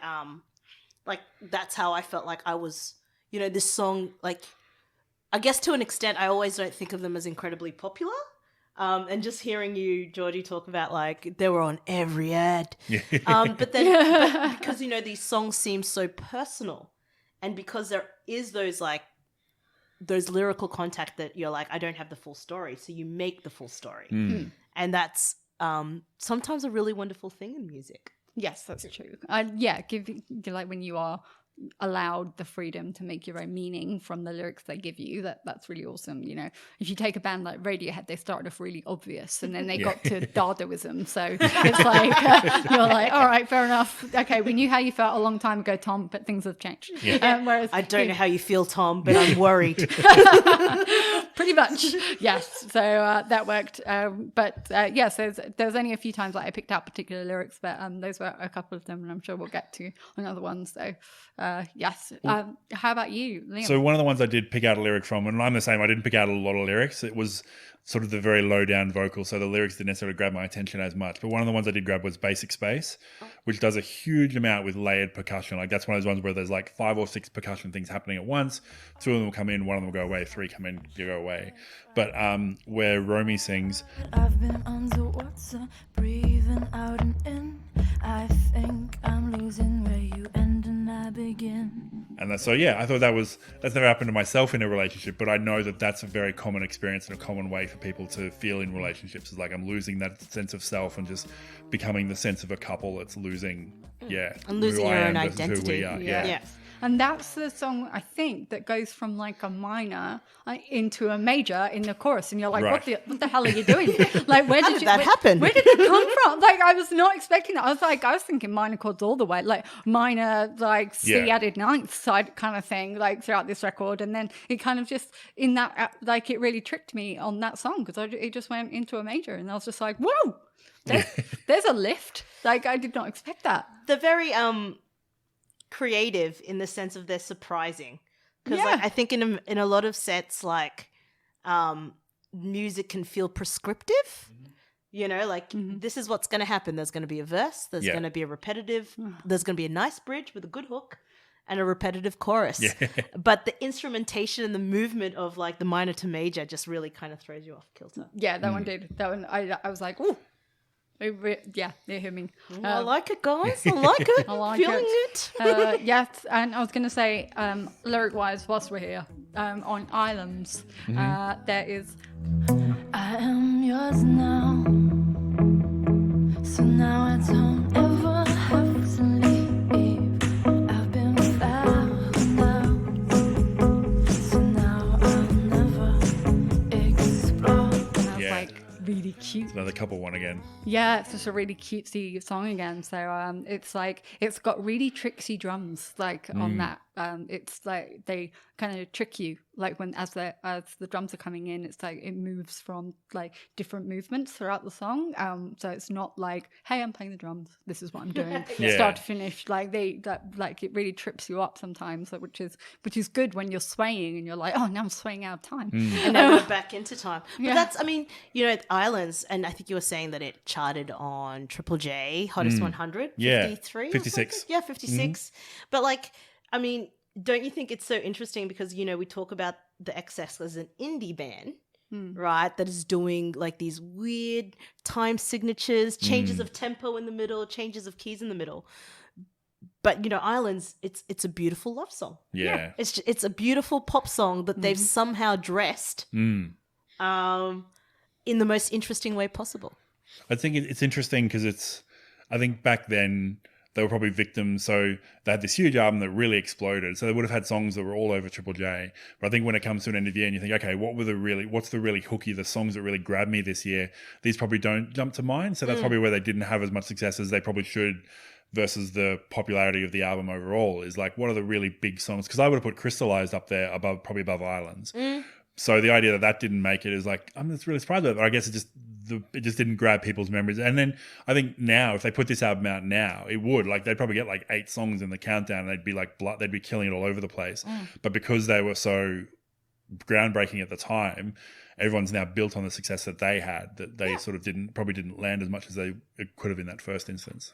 that's how I felt like I was, this song, like, I guess to an extent I always don't think of them as incredibly popular. And just hearing you, Georgie, talk about like they were on every ad. Yeah. But then because these songs seem so personal, and because there is those lyrical contact that you're like, I don't have the full story, so you make the full story, and that's sometimes a really wonderful thing in music. Yes, that's true. Give like when you are allowed the freedom to make your own meaning from the lyrics they give you, that's really awesome. If you take a band like Radiohead, they started off really obvious and then they got to Dadaism, so it's like you're like, all right, fair enough, okay, we knew how you felt a long time ago, Tom, but things have changed. Whereas I don't know how you feel, Tom, but I'm worried. Pretty much, yes. So that worked. So there's only a few times that I picked out particular lyrics, but those were a couple of them, and I'm sure we'll get to another one. So yes. How about you, Liam? So one of the ones I did pick out a lyric from, and I'm the same, I didn't pick out a lot of lyrics. It was sort of the very low down vocal, so the lyrics didn't necessarily grab my attention as much. But one of the ones I did grab was Basic Space, which does a huge amount with layered percussion. Like that's one of those ones where there's like 5 or 6 percussion things happening at once. 2 of them will come in, 1 of them will go away, 3 come in, you go away. But where Romy sings, I've been underwater, breathing out and in. I think I'm losing where you end and I begin. and that's, so yeah, I thought that's never happened to myself in a relationship, but I know that that's a very common experience and a common way for people to feel in relationships. Is like, I'm losing that sense of self and just becoming the sense of a couple that's losing, and losing who your I own am versus who identity. we are. Yeah. And that's the song, I think, that goes from like a minor into a major in the chorus. And you're like, Right. what the hell are you doing? Like, where did that happen? Where did that come from? Like, I was not expecting that. I was thinking minor chords all the way, like minor, like C added ninth side kind of thing, like throughout this record. And then it kind of just, in that, like, it really tricked me on that song because it just went into a major. And I was just like, whoa, there's a lift. Like, I did not expect that. They're very creative in the sense of they're surprising, because like I think in a lot of sets, like music can feel prescriptive. This is what's going to happen. There's going to be a verse, there's going to be a repetitive, there's going to be a nice bridge with a good hook and a repetitive chorus. But the instrumentation and the movement of like the minor to major just really kind of throws you off kilter. Yeah, that one did. That one, I was like, ooh. Yeah, they hear me. I like it, guys. I like it. I like Feeling it. it. Yes, and I was going to say, lyric-wise, whilst we're here, on Islands, there is... I am yours now, so now I don't ever have to leave. I've been found out, so now I'll never explore. And I was Yeah. like, really cute. Another couple one again. Yeah, it's just a really cutesy song again. So it's like, it's got really tricksy drums like on that. It's like they kind of trick you, like when as the drums are coming in, it's like it moves from like different movements throughout the song. So it's not like, hey, I'm playing the drums, this is what I'm doing, start to finish. Like like it really trips you up sometimes, which is good when you're swaying and you're like, oh, now I'm swaying out of time. And now we're back into time. But that's, I mean, Islands, and I think you were saying that it charted on Triple J, Hottest 100, 53? 56. Yeah, 56. But like, I mean, don't you think it's so interesting because, we talk about the Excess as an indie band, right, that is doing like these weird time signatures, changes of tempo in the middle, changes of keys in the middle. But, Islands, it's a beautiful love song. Yeah. It's a beautiful pop song that they've somehow dressed in the most interesting way possible. I think it's interesting because I think back then they were probably victims. So they had this huge album that really exploded. So they would have had songs that were all over Triple J. But I think when it comes to an end of year and you think, okay, what's the really hooky, the songs that really grabbed me this year? These probably don't jump to mind. So that's probably where they didn't have as much success as they probably should versus the popularity of the album overall is like, what are the really big songs? Because I would have put Crystallized up there probably above Islands. So the idea that didn't make it is like, I'm just really surprised about it. But I guess it just didn't grab people's memories. And then I think now, if they put this album out now, it would. Like, they'd probably get like 8 songs in the countdown and they'd be like, they'd be killing it all over the place. But because they were so groundbreaking at the time, everyone's now built on the success that they had, that they sort of probably didn't land as much as it could have in that first instance.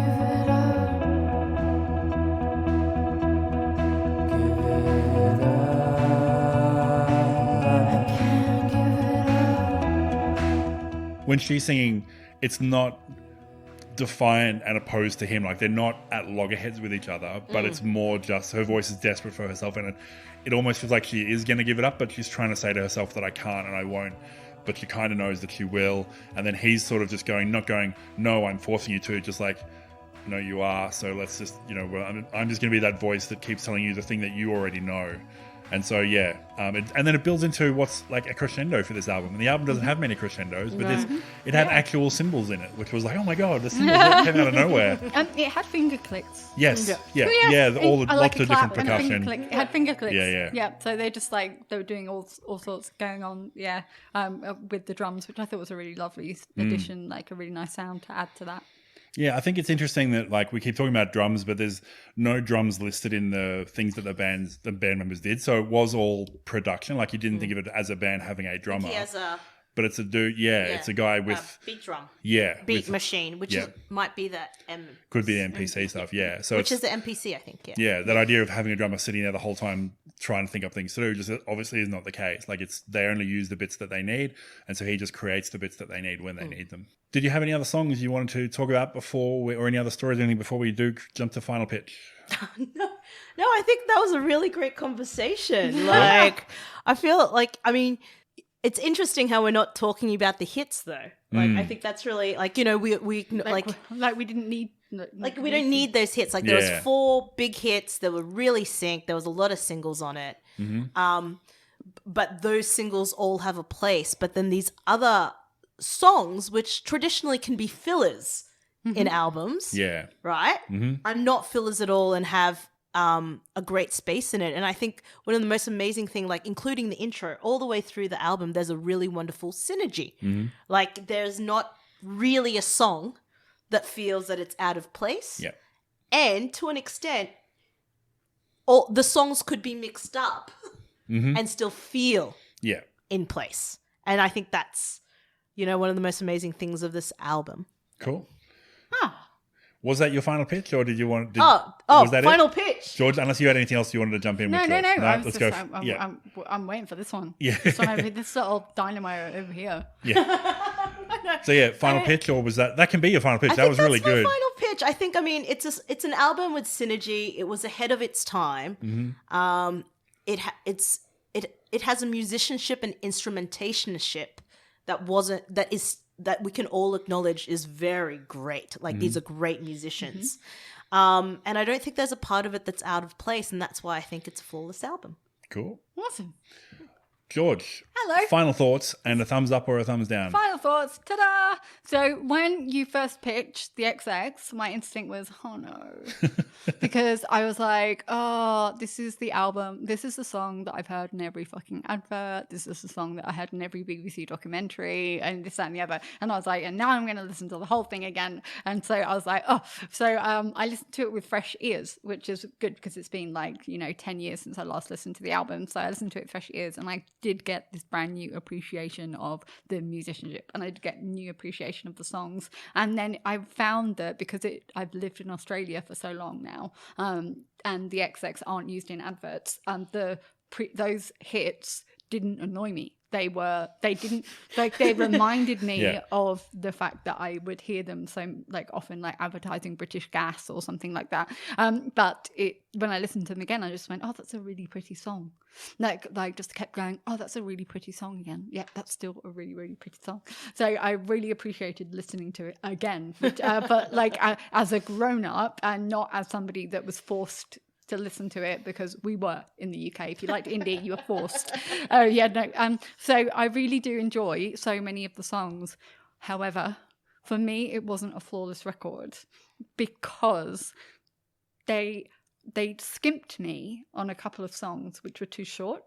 it up. Give it up. I can't give when she's singing, it's not defiant and opposed to him. Like, they're not at loggerheads with each other, but it's more just her voice is desperate for herself, and it almost feels like she is going to give it up, but she's trying to say to herself that I can't and I won't, but she kind of knows that she will. And then he's sort of just not going, no, I'm forcing you to, just like, no, you are. So let's just, I'm just going to be that voice that keeps telling you the thing that you already know. And so, yeah. And then it builds into what's like a crescendo for this album. And the album doesn't have many crescendos, but it had actual cymbals in it, which was like, oh my God, the cymbals came out of nowhere. It had finger clicks. Yes. Yeah. Lots of different percussion. It had finger clicks. Yeah. So they just they were doing all sorts going on. Yeah. With the drums, which I thought was a really lovely addition, like a really nice sound to add to that. Yeah, I think it's interesting that like we keep talking about drums, but there's no drums listed in the things that the band members did. So it was all production. Like you didn't think of it as a band having a drummer. He has a But it's a dude, it's a guy with beat drum, beat machine, which might be the could be the MPC stuff, So which is the MPC, I think. That idea of having a drummer sitting there the whole time trying to think up things to do just obviously is not the case. Like they only use the bits that they need, and so he just creates the bits that they need when they need them. Did you have any other songs you wanted to talk about or any other stories or anything before we do jump to final pitch? No, I think that was a really great conversation. Like, I feel like, I mean, it's interesting how we're not talking about the hits though. Like, I think that's really like, we we didn't need. We don't need those hits. Like there was 4 big hits that were really synced. There was a lot of singles on it. But those singles all have a place. But then these other songs, which traditionally can be fillers in albums, right? Are not fillers at all and have a great space in it. And I think one of the most amazing thing, like including the intro all the way through the album, there's a really wonderful synergy. Like there's not really a song that feels that it's out of place. And to an extent, all the songs could be mixed up and still feel in place. And I think that's, one of the most amazing things of this album. Cool. Was that your final pitch, or did you want? Was that final pitch, George? Unless you had anything else you wanted to jump in with. No. Let's go. I'm waiting for this one. This one over here, this little dynamo over here. So final pitch, or was that can be your final pitch? That was really good. Final pitch. I think. I mean, it's an album with synergy. It was ahead of its time. It has a musicianship and instrumentationship that we can all acknowledge is very great. Like these are great musicians. And I don't think there's a part of it that's out of place, and that's why I think it's a flawless album. Cool. Awesome. George. Hello. Final thoughts and a thumbs up or a thumbs down. Final thoughts. Ta-da! So when you first pitched the XX, my instinct was, oh no. Because I was like, oh, this is the album. This is the song that I've heard in every fucking advert. This is the song that I heard in every BBC documentary and this, that, and the other. And I was like, and now I'm going to listen to the whole thing again. And so I was like, oh. So I listened to it with fresh ears, which is good because it's been 10 years since I last listened to the album. So I listened to it with fresh ears, and I did get this brand new appreciation of the musicianship, and I did get new appreciation of the songs. And then I found that because I've lived in Australia for so long now, and the XX aren't used in adverts, those hits didn't annoy me. They reminded me of the fact that I would hear them so often advertising British Gas or something like that. But when I listened to them again, I just went, oh, that's a really pretty song. Just kept going, oh, that's a really pretty song again. Yeah, that's still a really, really pretty song. So I really appreciated listening to it again, but as a grown up and not as somebody that was forced to listen to it, because we were in the UK. If you liked indie, you were forced. So I really do enjoy so many of the songs. However, for me, it wasn't a flawless record because they skimped me on a couple of songs which were too short.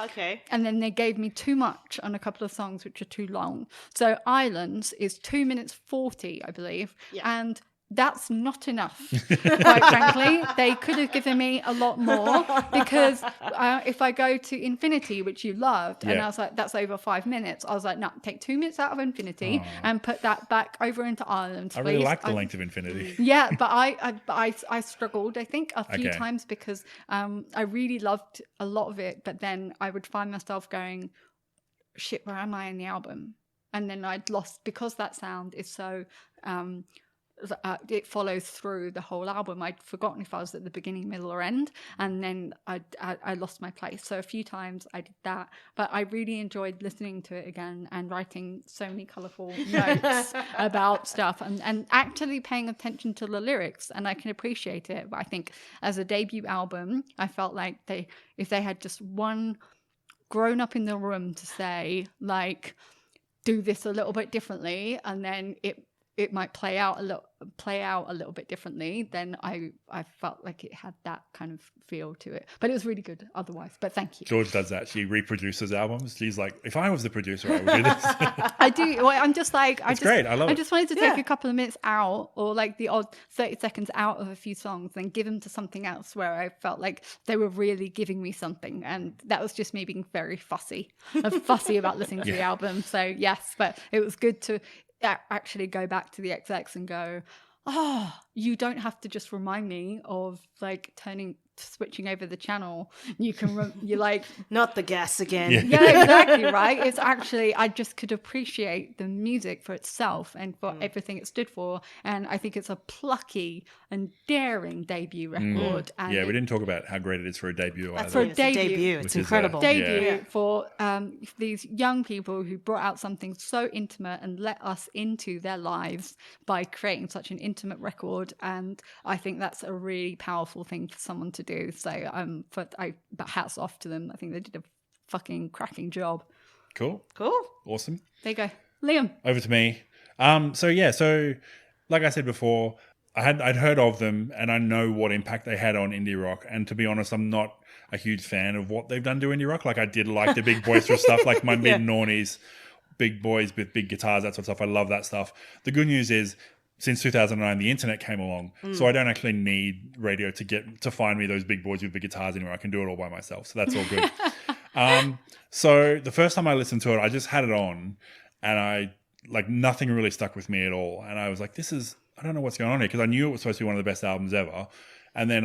Okay. And then they gave me too much on a couple of songs which are too long. So Islands is 2 minutes 40, I believe. Yeah. And that's not enough, quite frankly. They could have given me a lot more, because if I go to Infinity, which you loved, and I was like, that's over 5 minutes, I was like, no, take 2 minutes out of Infinity and put that back over into Ireland, please. I really like the length of Infinity. Yeah, but I struggled, I think, a few times because I really loved a lot of it, but then I would find myself going, shit, where am I in the album? and then I'd lost, because that sound is so it follows through the whole album. I'd forgotten if I was at the beginning, middle, or end, and then I lost my place. So a few times I did that, but I really enjoyed listening to it again and writing so many colourful notes about stuff and actually paying attention to the lyrics, and I can appreciate it. But I think as a debut album, I felt like if they had just one grown up in the room to say, like, do this a little bit differently, and then it might play out a little bit differently, then I felt like it had that kind of feel to it. But it was really good otherwise. But thank you. George does that. She reproduces albums. She's like, if I was the producer, I would do this. I do. Well, I'm just like, It's great. I love it. I just wanted to take a couple of minutes out, or like the odd 30 seconds out of a few songs, and give them to something else where I felt like they were really giving me something. And that was just me being very fussy about listening to the album. So yes, but it was good to actually go back to the XX and go, oh, you don't have to just remind me of like switching over the channel. You can you like Not the gas again. yeah, exactly, right? It's actually, I just could appreciate the music for itself and for everything it stood for. And I think it's a plucky and daring debut record. And Yeah, we didn't talk about how great it is for a debut either. for a It's a debut. It's Which is incredible. debut for these young people who brought out something so intimate and let us into their lives by creating such an intimate record. And I think that's a really powerful thing for someone to do. So but hats off to them. I think they did a fucking cracking job. Cool. Awesome. There you go. Liam. Over to me. So like I said before, I'd heard of them and I know what impact they had on indie rock. And to be honest, I'm not a huge fan of what they've done to indie rock. Like I did like the big boisterous stuff, like my mid-noughties, big boys with big guitars, that sort of stuff. I love that stuff. The good news is, since 2009, the internet came along, so I don't actually need radio to find me those big boys with big guitars anymore. I can do it all by myself, so that's all good. So the first time I listened to it, I just had it on, and nothing really stuck with me at all. And I was like, I don't know what's going on here, because I knew it was supposed to be one of the best albums ever. And then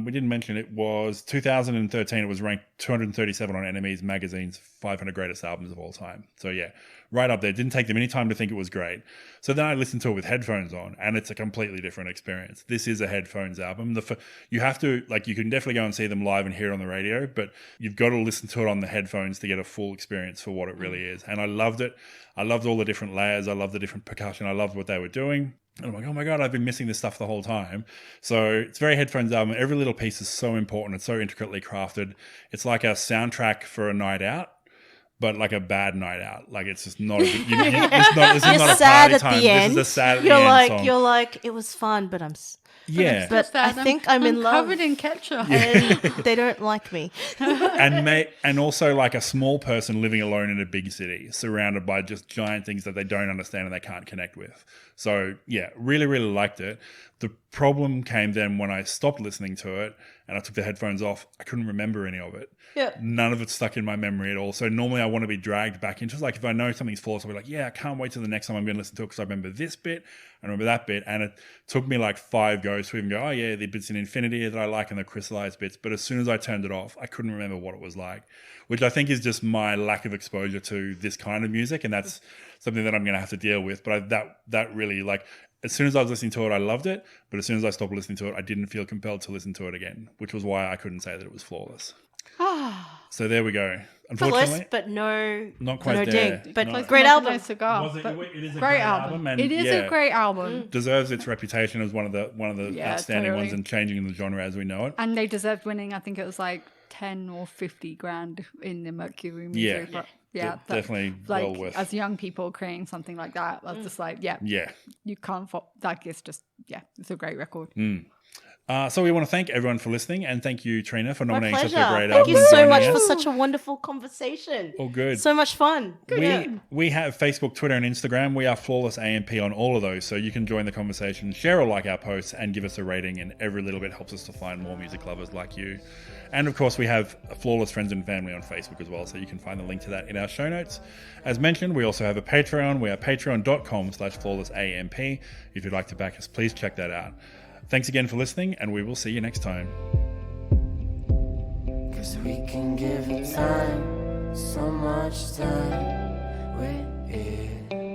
we didn't mention it was 2013. It was ranked 237 on NME's magazine's 500 greatest albums of all time. So yeah, right up there. Didn't take them any time to think it was great. So then I listened to it with headphones on, and it's a completely different experience. This is a headphones album. You have to, you can definitely go and see them live and hear it on the radio, but you've got to listen to it on the headphones to get a full experience for what it really is. And I loved it. I loved all the different layers. I loved the different percussion. I loved what they were doing. And I'm like, oh my God, I've been missing this stuff the whole time. So it's very headphones album. Every little piece is so important. It's so intricately crafted. It's like a soundtrack for a night out, but like a bad night out. Like it's just not. This is not a sad party at time. the end. This is a sad at the end song. You're like, it was fun, but Yeah. But I think I'm in love. Covered in ketchup. And they don't like me. and also like a small person living alone in a big city, surrounded by just giant things that they don't understand and they can't connect with. So yeah, really, really liked it. The problem came then when I stopped listening to it and I took the headphones off. I couldn't remember any of it. Yeah. None of it stuck in my memory at all. So normally I want to be dragged back into it. Like if I know something's flawless, I'll be like, yeah, I can't wait till the next time I'm going to listen to it because I remember this bit, I remember that bit. And it took me like 5 goes to even go, oh yeah, the bits in Infinity that I like and the crystallized bits. But as soon as I turned it off, I couldn't remember what it was like, which I think is just my lack of exposure to this kind of music. And that's something that I'm going to have to deal with. But that really, like, as soon as I was listening to it, I loved it. But as soon as I stopped listening to it, I didn't feel compelled to listen to it again, which was why I couldn't say that it was flawless. So there we go. Unfortunately, But no, not quite no there. ding. But No. great album. Cigar, It is a great album. and It is a great album. deserves its reputation as one of the Yeah, outstanding totally. ones and changing the genre as we know it. And they deserved winning. I think it was like 10 or 50 grand in the Mercury Music. Definitely like, well worth. as young people creating something like that, I was just like, Yeah. you can't it's just, it's a great record. So we want to thank everyone for listening, and thank you, Trina, for My nominating such pleasure. a great Thank album. you and so joining much us. for such a wonderful conversation. All good. So much fun. We have Facebook, Twitter, and Instagram. We are Flawless AMP on all of those, so you can join the conversation, share or like our posts, and give us a rating, and every little bit helps us to find more music lovers like you. And of course, we have Flawless Friends and Family on Facebook as well, so you can find the link to that in our show notes. As mentioned, we also have a Patreon. We are patreon.com/flawlessamp. If you'd like to back us, please check that out. Thanks again for listening, and we will see you next time. 'Cause we can give it time, so much time with ear.